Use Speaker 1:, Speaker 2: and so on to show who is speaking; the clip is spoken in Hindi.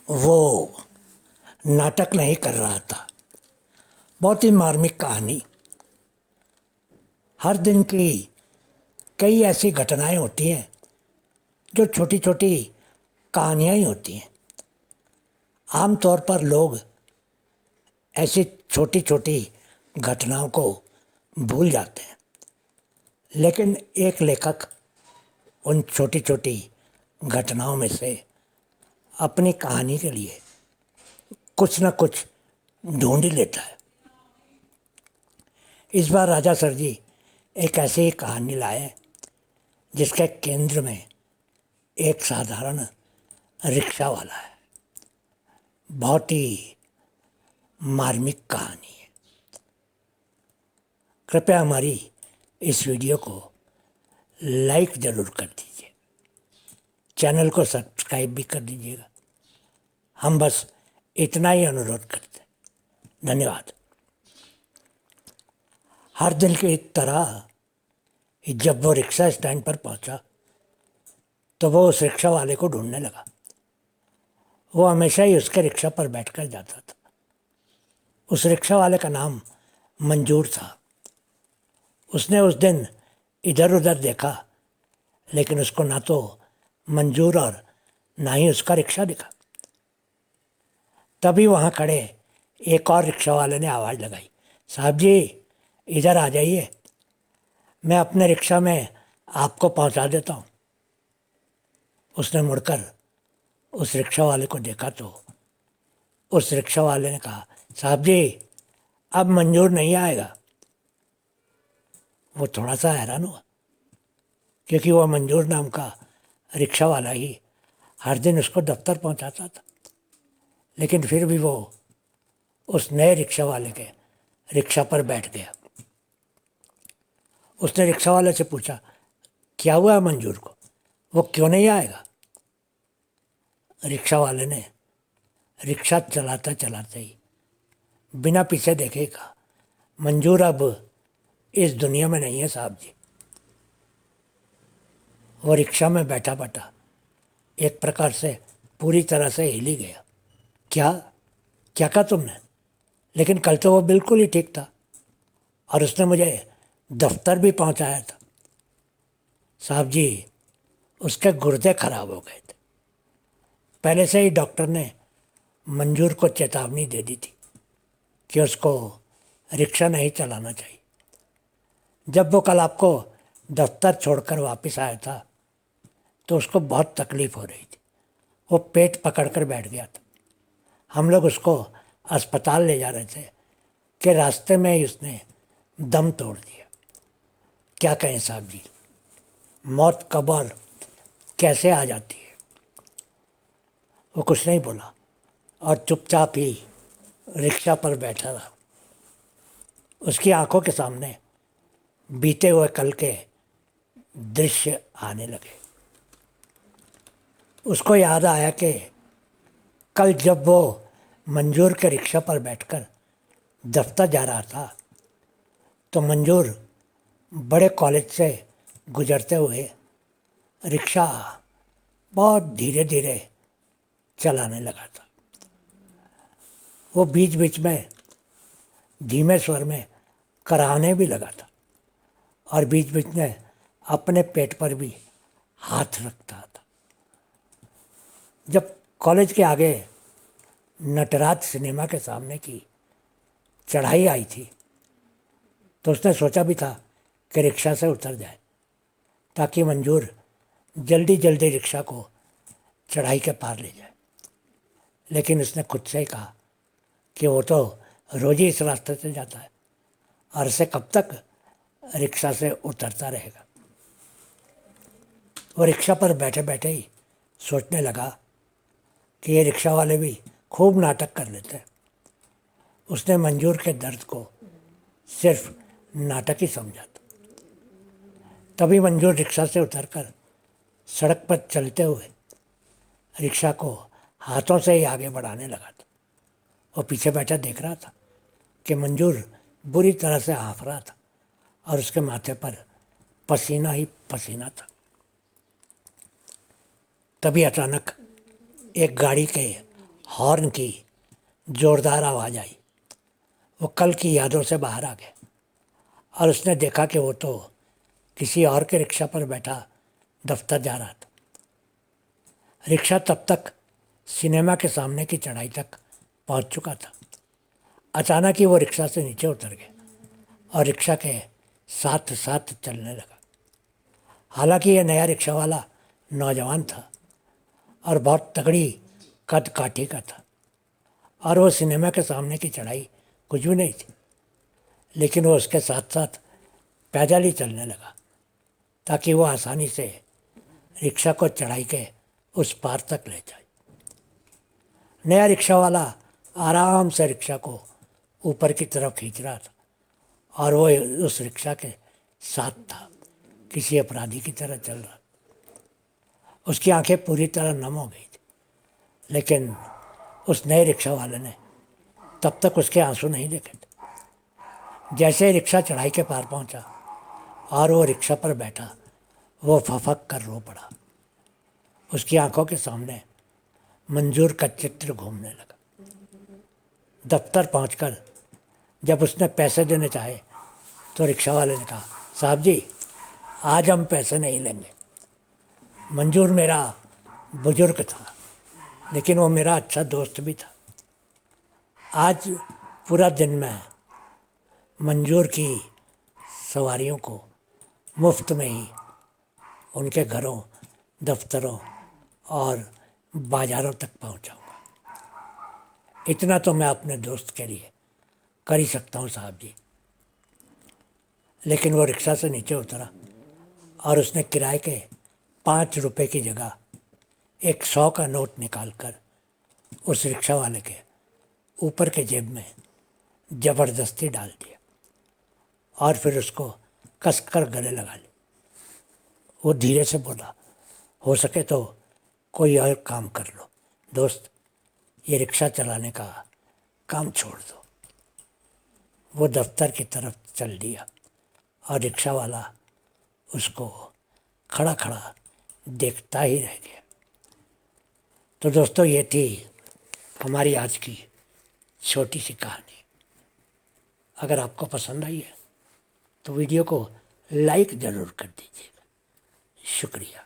Speaker 1: वो नाटक नहीं कर रहा था। बहुत ही मार्मिक कहानी। हर दिन की कई ऐसी घटनाएं होती हैं जो छोटी छोटी कहानियाँ ही होती हैं। आमतौर पर लोग ऐसी छोटी छोटी घटनाओं को भूल जाते हैं, लेकिन एक लेखक उन छोटी छोटी घटनाओं में से अपनी कहानी के लिए कुछ न कुछ ढूंढ ही लेता है। इस बार राजा सर जी एक ऐसी ही कहानी लाए जिसके केंद्र में एक साधारण रिक्शा वाला है। बहुत ही मार्मिक कहानी है। कृपया हमारी इस वीडियो को लाइक ज़रूर कर दीजिए, चैनल को सब्सक्राइब भी कर दीजिएगा। हम बस इतना ही अनुरोध करते हैं। धन्यवाद। हर दिन की तरह जब वो रिक्शा स्टैंड पर पहुंचा तो वो उस रिक्शा वाले को ढूंढने लगा। वो हमेशा ही उसके रिक्शा पर बैठकर जाता था। उस रिक्शा वाले का नाम मंजूर था। उसने उस दिन इधर उधर देखा, लेकिन उसको ना तो मंजूर और ना ही उसका रिक्शा दिखा। तभी वहाँ खड़े एक और रिक्शा वाले ने आवाज़ लगाई, साहब जी इधर आ जाइए, मैं अपने रिक्शा में आपको पहुँचा देता हूँ। उसने मुड़कर उस रिक्शा वाले को देखा तो उस रिक्शा वाले ने कहा, साहब जी अब मंजूर नहीं आएगा। वो थोड़ा सा हैरान हुआ, क्योंकि वह मंजूर नाम का रिक्शा वाला ही हर दिन उसको दफ्तर पहुंचाता था। लेकिन फिर भी वो उस नए रिक्शा वाले के रिक्शा पर बैठ गया। उसने रिक्शा वाले से पूछा, क्या हुआ है मंजूर को, वो क्यों नहीं आएगा? रिक्शा वाले ने रिक्शा चलाते चलाते ही बिना पीछे देखे कहा, मंजूर अब इस दुनिया में नहीं है साहब जी। वो रिक्शा में बैठा बैठा एक प्रकार से पूरी तरह से हिल ही गया। क्या क्या कहा तुमने? लेकिन कल तो वो बिल्कुल ही ठीक था और उसने मुझे दफ्तर भी पहुंचाया था। साहब जी उसके गुर्दे खराब हो गए थे। पहले से ही डॉक्टर ने मंजूर को चेतावनी दे दी थी कि उसको रिक्शा नहीं चलाना चाहिए। जब वो कल आपको दफ्तर छोड़कर वापस आया था तो उसको बहुत तकलीफ़ हो रही थी। वो पेट पकड़कर बैठ गया था। हम लोग उसको अस्पताल ले जा रहे थे कि रास्ते में ही उसने दम तोड़ दिया। क्या कहें साहब जी, मौत कब और कैसे आ जाती है। वो कुछ नहीं बोला और चुपचाप ही रिक्शा पर बैठा रहा। उसकी आंखों के सामने बीते हुए कल के दृश्य आने लगे। उसको याद आया कि कल जब वो मंजूर के रिक्शा पर बैठकर दफ्तर जा रहा था तो मंजूर बड़े कॉलेज से गुजरते हुए रिक्शा बहुत धीरे धीरे चलाने लगा था। वो बीच बीच में धीमे स्वर में कराहने भी लगा था और बीच बीच में अपने पेट पर भी हाथ रखता था। जब कॉलेज के आगे नटराज सिनेमा के सामने की चढ़ाई आई थी तो उसने सोचा भी था कि रिक्शा से उतर जाए ताकि मंजूर जल्दी जल्दी रिक्शा को चढ़ाई के पार ले जाए। लेकिन उसने खुद से ही कहा कि वो तो रोज़ ही इस रास्ते से जाता है और इसे कब तक रिक्शा से उतरता रहेगा। वो रिक्शा पर बैठे बैठे ही सोचने लगा कि ये रिक्शा वाले भी खूब नाटक कर लेते हैं। उसने मंजूर के दर्द को सिर्फ नाटक ही समझा था। तभी मंजूर रिक्शा से उतरकर सड़क पर चलते हुए रिक्शा को हाथों से ही आगे बढ़ाने लगा था। वो पीछे बैठा देख रहा था कि मंजूर बुरी तरह से हाँफ रहा था और उसके माथे पर पसीना ही पसीना था। तभी अचानक एक गाड़ी के हॉर्न की जोरदार आवाज़ आई। वो कल की यादों से बाहर आ गया और उसने देखा कि वो तो किसी और के रिक्शा पर बैठा दफ्तर जा रहा था। रिक्शा तब तक सिनेमा के सामने की चढ़ाई तक पहुंच चुका था। अचानक ही वो रिक्शा से नीचे उतर गया और रिक्शा के साथ साथ चलने लगा। हालांकि यह नया रिक्शा वाला नौजवान था और बहुत तगड़ी कद काठी का था और वो सिनेमा के सामने की चढ़ाई कुछ भी नहीं थी, लेकिन वो उसके साथ साथ पैदल ही चलने लगा ताकि वो आसानी से रिक्शा को चढ़ाई के उस पार तक ले जाए। नया रिक्शा वाला आराम से रिक्शा को ऊपर की तरफ खींच रहा था और वो उस रिक्शा के साथ था, किसी अपराधी की तरह चल रहा। उसकी आंखें पूरी तरह नम हो गई थी, लेकिन उस नए रिक्शा वाले ने तब तक उसके आंसू नहीं देखे थे। जैसे ही रिक्शा चढ़ाई के पार पहुंचा और वो रिक्शा पर बैठा, वो फफक कर रो पड़ा। उसकी आंखों के सामने मंजूर का चित्र घूमने लगा। दफ्तर पहुंचकर जब उसने पैसे देने चाहे तो रिक्शा वाले ने कहा, साहब जी आज हम पैसे नहीं लेंगे। मंजूर मेरा बुजुर्ग था, लेकिन वो मेरा अच्छा दोस्त भी था। आज पूरा दिन मैं मंजूर की सवारियों को मुफ्त में ही उनके घरों, दफ्तरों और बाज़ारों तक पहुंचाऊंगा। इतना तो मैं अपने दोस्त के लिए कर ही सकता हूँ साहब जी। लेकिन वो रिक्शा से नीचे उतरा और उसने किराए के 5 रुपए की जगह एक 100 का नोट निकालकर उस रिक्शा वाले के ऊपर के जेब में ज़बरदस्ती डाल दिया और फिर उसको कसकर गले लगा ली। वो धीरे से बोला, हो सके तो कोई और काम कर लो दोस्त, ये रिक्शा चलाने का काम छोड़ दो। वो दफ्तर की तरफ चल दिया और रिक्शा वाला उसको खड़ा खड़ा देखता ही रह गया। तो दोस्तों, ये थी हमारी आज की छोटी सी कहानी। अगर आपको पसंद आई है तो वीडियो को लाइक ज़रूर कर दीजिएगा। शुक्रिया।